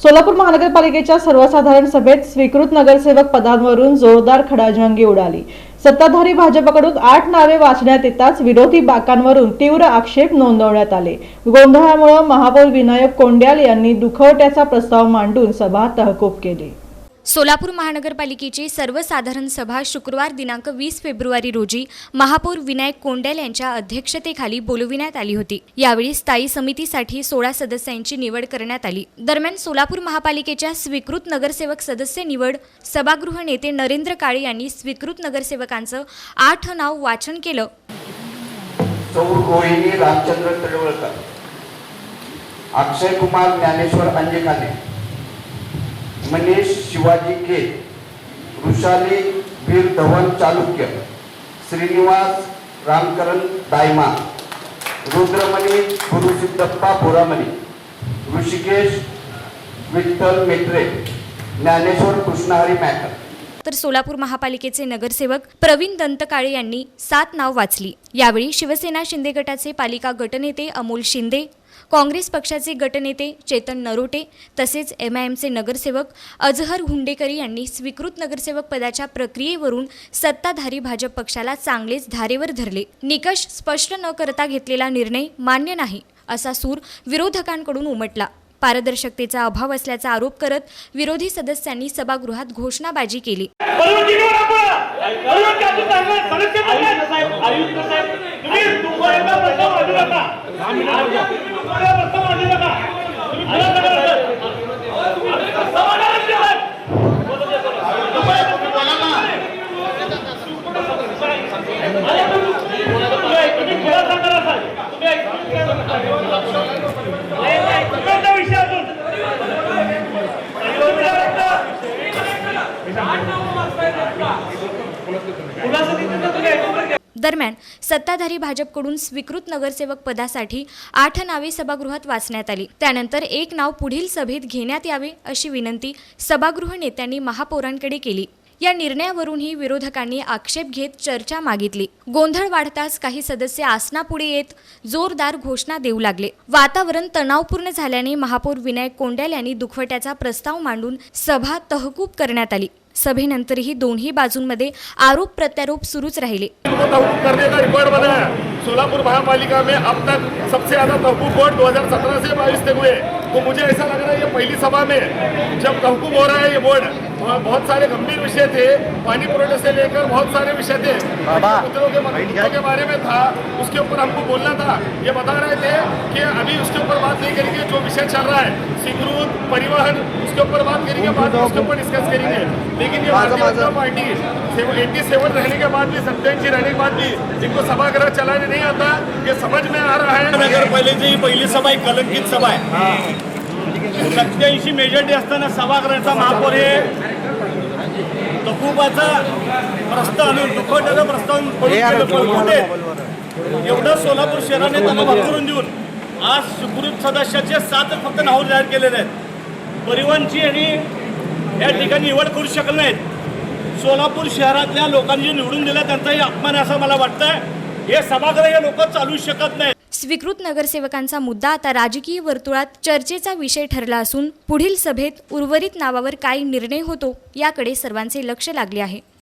सोलापूर महानगरपालिकेच्या सर्वसाधारण सभेत स्वीकृत नगरसेवक पदांवरून जोरदार खडाजंगी उडाली। सत्ताधारी भाजपकडून 8 नावे वाचण्यात येताच विरोधी बाकांवरून तीव्र आक्षेप नोंदवण्यात आले। गोंधळामुळे महापौर विनायक कोंड्याल यांनी दुखवट्याचा प्रस्ताव मांडून सभा तहकूब केली। सोलापूर महानगरपालिकेची सर्वसाधारण सभा शुक्रवार दिनांक 20 फेब्रुवारी रोजी महापौर विनायक कोंड्याल यांच्या अध्यक्षतेखाली बोलविण्यात आली होती। यावेळी स्थायी समितीसाठी 16 सदस्यांची निवड करण्यात आली। दरम्यान सोलापूर महापालिकेच्या स्वीकृत नगरसेवक सदस्य निवड सभागृह नेते नरेंद्र काळे यांनी स्वीकृत नगरसेवकांचं 8 नाव वाचन केलं। रोहिणी रामचंद्र तळवळकर, अक्षय कुमार ज्ञानेश्वर अंजेकाने, मनीष शिवाजी के, वृषाली वीर धवन चालुक्य, श्रीनिवास रामकरण दायमा, रुद्रमणी गुरुसिद्धप्पा बोरामणी, ऋषिकेश विठ्ठल मेत्रे, ज्ञानेश्वर कृष्णहरी मॅकर। तर सोलापूर महापालिकेचे नगरसेवक प्रवीण दंतकाळे यांनी 7 नाव वाचली। यावेळी शिवसेना शिंदे गटाचे पालिका गटनेते अमोल शिंदे, काँग्रेस पक्षाचे गटनेते चेतन नरोटे तसेच MIMचे नगरसेवक अजहर हुंडेकरी यांनी स्वीकृत नगरसेवक पदाच्या प्रक्रियेवरून सत्ताधारी भाजप पक्षाला चांगलेच धारेवर धरले। निकष स्पष्ट न करता घेतलेला निर्णय मान्य नाही असा सूर विरोधकांकडून उमटला। पारदर्शकतेचा अभाव असल्याचा आरोप करत विरोधी सदस्यांनी सभागृहात घोषणाबाजी केली। दरम्यान सत्ताधारी भाजपकडून स्वीकृत नगरसेवक पदासाठी 8 नावे सभागृहात वाचण्यात आली। त्यानंतर 1 नाव पुढील सभेत घेण्यात यावे अशी विनंती सभागृह नेत्यांनी महापौरांकडे केली। या निर्णयावरूनही विरोधकांनी आक्षेप घेत चर्चा मागितली। गोंधळ वाढताच काही सदस्य आसनापुढे येत जोरदार घोषणा देऊ लागले। वातावरण तणावपूर्ण झाल्याने महापौर विनायक कोंड्याल यांनी दुखवट्याचा प्रस्ताव मांडून सभा तहकूब करण्यात आली। सभेनंतरही दोन्ही बाजूंमध्ये आरोप प्रत्यारोप सुरूच राहिले। करने का रिकॉर्ड बनाया। सोलापुर महापालिका में अब तक सबसे ज्यादा तहकूब वोट 2017 से 22 तक हुए। तो मुझे ऐसा लग रहा है ये पहली सभा में जब तहकूब हो रहा है ये बोर्ड, बहुत सारे गंभीर विषय थे, पानी पुरोठे से लेकर बहुत सारे विषय थे, पुत्रों के बारे में था, उसके ऊपर हमको बोलना था। ये बता रहे थे कि अभी उसके ऊपर बात नहीं करेंगे, जो विषय चल रहा है स्वीकृत परिवहन उसके ऊपर बात करेंगे, बाद में उसके ऊपर डिस्कस करेंगे। लेकिन ये भारतीय जनता पार्टी 87 रहने के बाद भी 87 रहने के बाद भी जिनको सभागृह चलाने नहीं आता ये समझ में आ रहा है। नगर पालिकेची पहिली सभा ही कलंकित सभा आहे। 87 मेजॉरिटी असताना सभागृहाचा महापौर हे तहकुबाचा प्रस्ताव आणून दुखवट्याचा प्रस्ताव एवढं सोलापूर शहराने त्यांना वापरून देऊन आज सुकृत सदस्याचे 7 फक्त नाव जाहीर केलेले आहेत। परिवहनची आणि या ठिकाणी निवड करू शकत नाहीत। सोलापूर शहरातल्या लोकांनी निवडून दिलं त्यांचाही अपमान असं मला वाटतंय। हे सभागृह हे लोक चालू शकत नाहीत। स्वीकृत नगरसेवकांचा मुद्दा आता राजकीय वर्तुळात चर्चेचा विषय ठरला असून पुढील सभेत उर्वरित नावावर काय निर्णय होतो याकडे सर्वांचे लक्ष लागले आहे।